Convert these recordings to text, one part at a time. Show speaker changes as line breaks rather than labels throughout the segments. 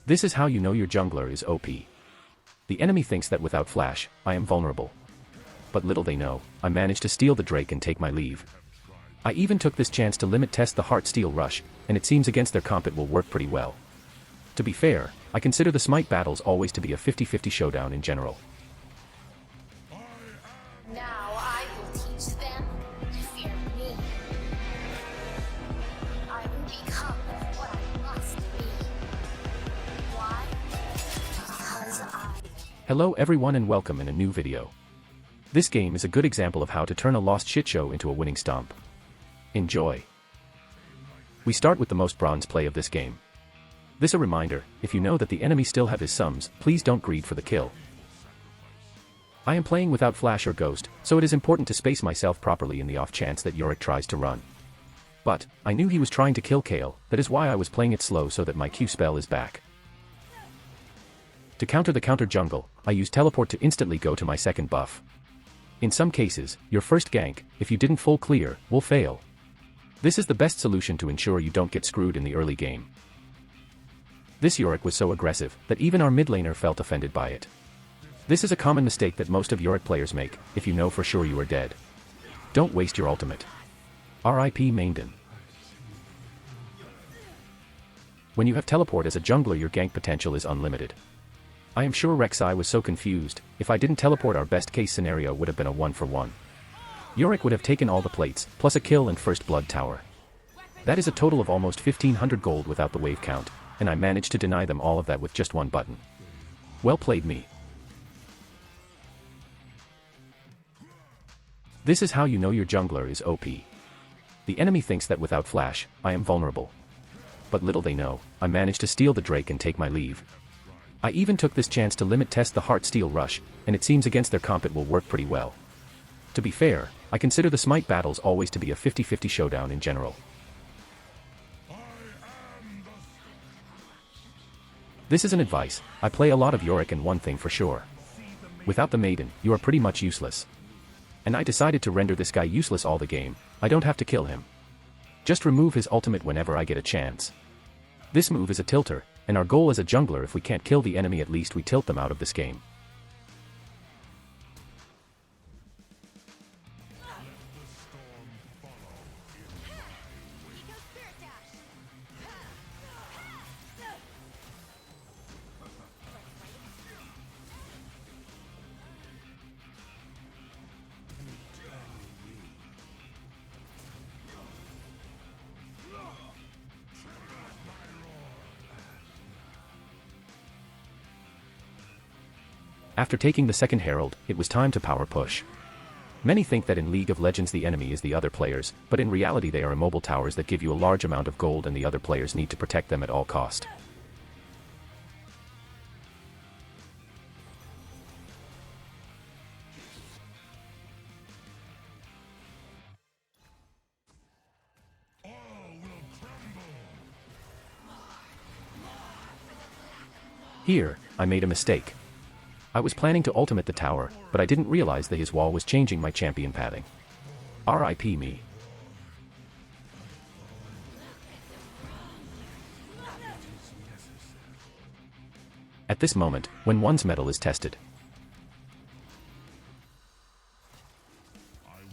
This is how you know your jungler is OP. The enemy thinks that without flash, I am vulnerable. But little they know, I managed to steal the Drake and take my leave. I even took this chance to limit test the Heartsteel Rush, and it seems against their comp it will work pretty well. To be fair, I consider the Smite battles always to be a 50-50 showdown in general.
Now I will teach them to fear me. I will become what I must be. Why? Because I...
Hello everyone and welcome in a new video. This game is a good example of how to turn a lost shitshow into a winning stomp. Enjoy. We start with the most bronze play of this game. This a reminder, if you know that the enemy still have his sums, please don't greed for the kill. I am playing without flash or ghost, so it is important to space myself properly in the off chance that Yorick tries to run. But, I knew he was trying to kill Kayle, that is why I was playing it slow so that my Q spell is back. To counter the counter jungle, I use teleport to instantly go to my second buff. In some cases, your first gank, if you didn't full clear, will fail. This is the best solution to ensure you don't get screwed in the early game. This Yorick was so aggressive, that even our mid laner felt offended by it. This is a common mistake that most of Yorick players make, if you know for sure you are dead. Don't waste your ultimate. RIP Maiden. When you have teleport as a jungler your gank potential is unlimited. I am sure Rek'Sai was so confused, if I didn't teleport our best case scenario would have been a 1-for-1. Yorick would have taken all the plates, plus a kill and first blood tower. That is a total of almost 1500 gold without the wave count, and I managed to deny them all of that with just one button. Well played me. This is how you know your jungler is OP. The enemy thinks that without flash, I am vulnerable. But little they know, I managed to steal the Drake and take my leave. I even took this chance to limit test the Heartsteel Rush, and it seems against their comp it will work pretty well. To be fair, I consider the Smite battles always to be a 50-50 showdown in general. This is an advice, I play a lot of Yorick and one thing for sure. Without the Maiden, you are pretty much useless. And I decided to render this guy useless all the game, I don't have to kill him. Just remove his ultimate whenever I get a chance. This move is a tilter, and our goal as a jungler if we can't kill the enemy at least we tilt them out of this game. After taking the second Herald, it was time to power push. Many think that in League of Legends the enemy is the other players, but in reality they are immobile towers that give you a large amount of gold and the other players need to protect them at all cost. Here, I made a mistake. I was planning to ultimate the tower, but I didn't realize that his wall was changing my champion padding. RIP me. At this moment, when one's metal is tested.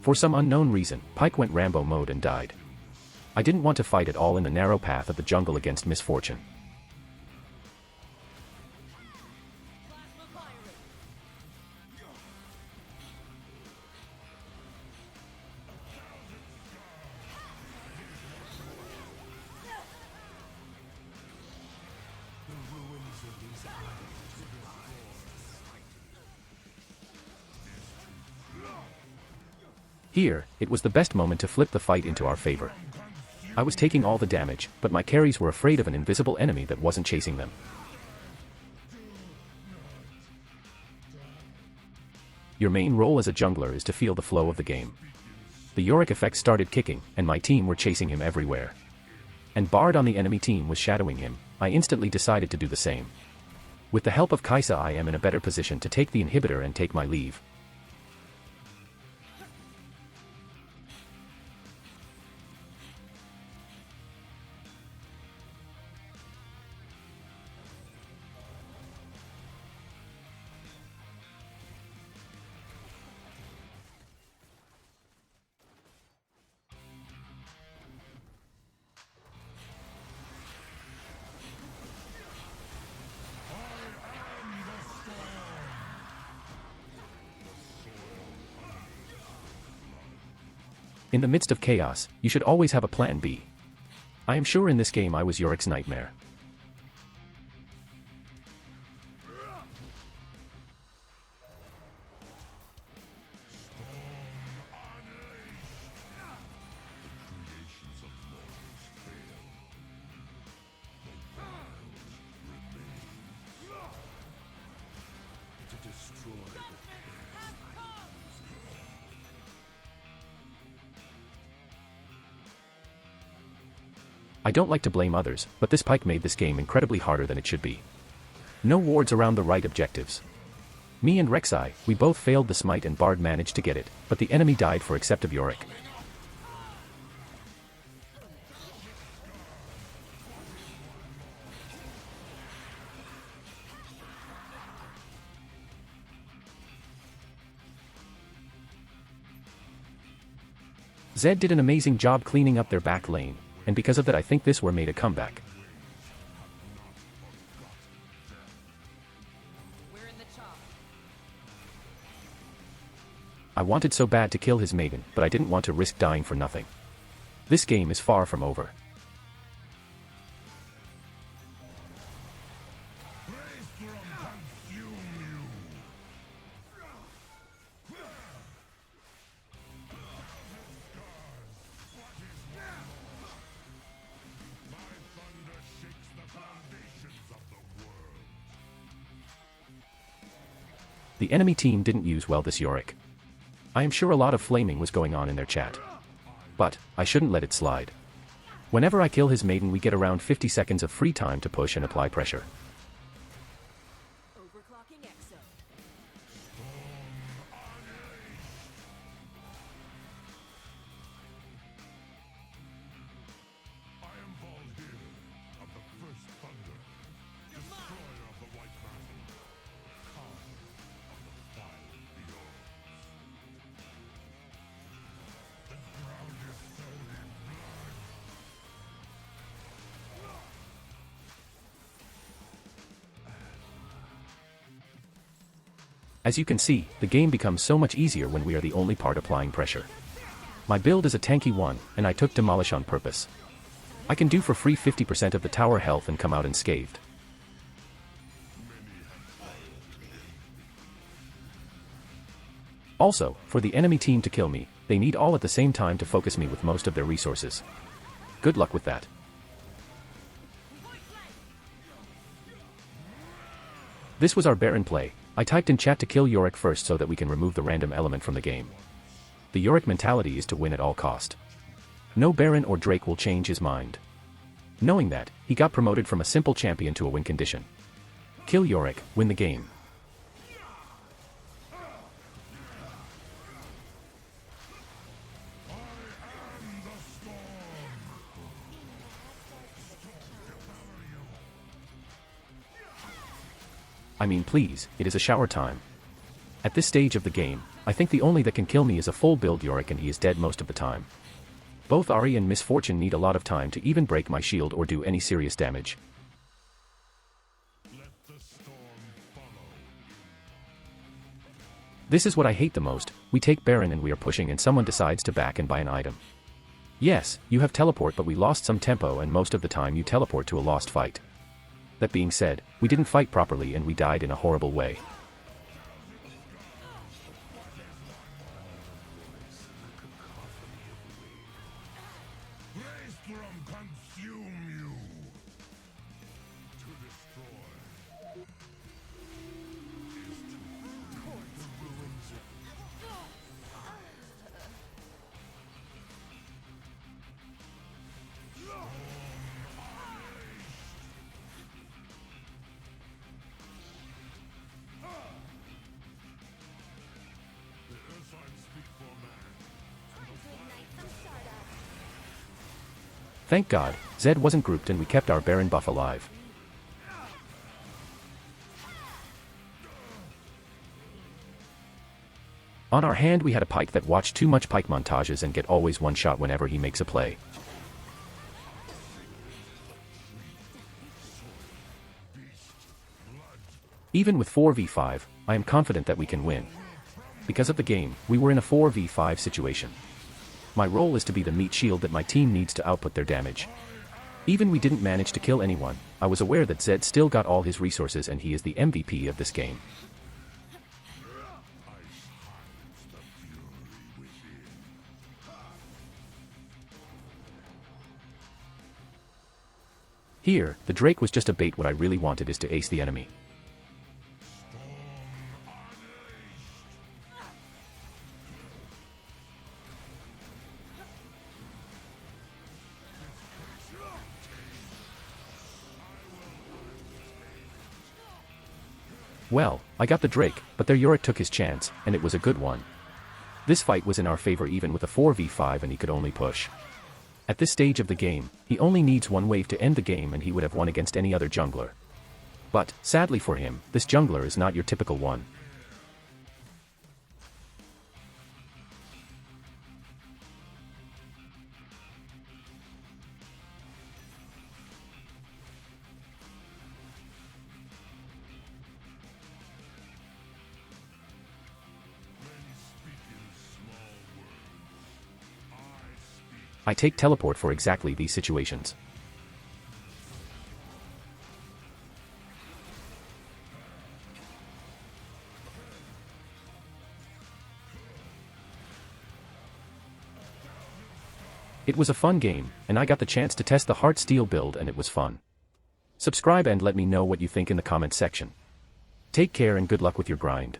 For some unknown reason, Pyke went Rambo mode and died. I didn't want to fight at all in the narrow path of the jungle against misfortune. Here, it was the best moment to flip the fight into our favor. I was taking all the damage, but my carries were afraid of an invisible enemy that wasn't chasing them. Your main role as a jungler is to feel the flow of the game. The Yorick effect started kicking, and my team were chasing him everywhere. And Bard on the enemy team was shadowing him, I instantly decided to do the same. With the help of Kai'Sa I am in a better position to take the inhibitor and take my leave. In the midst of chaos, you should always have a plan B. I am sure in this game I was Yorick's nightmare. I don't like to blame others, but this pike made this game incredibly harder than it should be. No wards around the right objectives. Me and Rek'Sai, we both failed the smite and Bard managed to get it, but the enemy died for accept of Yorick. Zed did an amazing job cleaning up their back lane, and because of that I think this war made a comeback. I wanted so bad to kill his maiden, but I didn't want to risk dying for nothing. This game is far from over. The enemy team didn't use well this Yorick. I am sure a lot of flaming was going on in their chat. But, I shouldn't let it slide. Whenever I kill his maiden we get around 50 seconds of free time to push and apply pressure. As you can see, the game becomes so much easier when we are the only part applying pressure. My build is a tanky one, and I took Demolish on purpose. I can do for free 50% of the tower health and come out unscathed. Also, for the enemy team to kill me, they need all at the same time to focus me with most of their resources. Good luck with that. This was our Baron play. I typed in chat to kill Yorick first so that we can remove the random element from the game. The Yorick mentality is to win at all cost. No Baron or Drake will change his mind. Knowing that, he got promoted from a simple champion to a win condition. Kill Yorick, win the game. I mean please, it is a shower time. At this stage of the game, I think the only that can kill me is a full build Yorick and he is dead most of the time. Both Ari and Misfortune need a lot of time to even break my shield or do any serious damage. This is what I hate the most, we take Baron and we are pushing and someone decides to back and buy an item. Yes, you have teleport but we lost some tempo and most of the time you teleport to a lost fight. That being said, we didn't fight properly and we died in a horrible way. Thank God, Zed wasn't grouped and we kept our Baron buff alive. On our hand we had a Pyke that watched too much Pyke montages and get always one shot whenever he makes a play. Even with 4v5, I am confident that we can win. Because of the game, we were in a 4v5 situation. My role is to be the meat shield that my team needs to output their damage. Even we didn't manage to kill anyone, I was aware that Zed still got all his resources and he is the MVP of this game. Here, the Drake was just a bait. What I really wanted is to ace the enemy. Well, I got the Drake, but their Yorick took his chance, and it was a good one. This fight was in our favor even with a 4v5 and he could only push. At this stage of the game, he only needs one wave to end the game and he would have won against any other jungler. But, sadly for him, this jungler is not your typical one. I take teleport for exactly these situations. It was a fun game, and I got the chance to test the Heart Steel build and it was fun. Subscribe and let me know what you think in the comments section. Take care and good luck with your grind.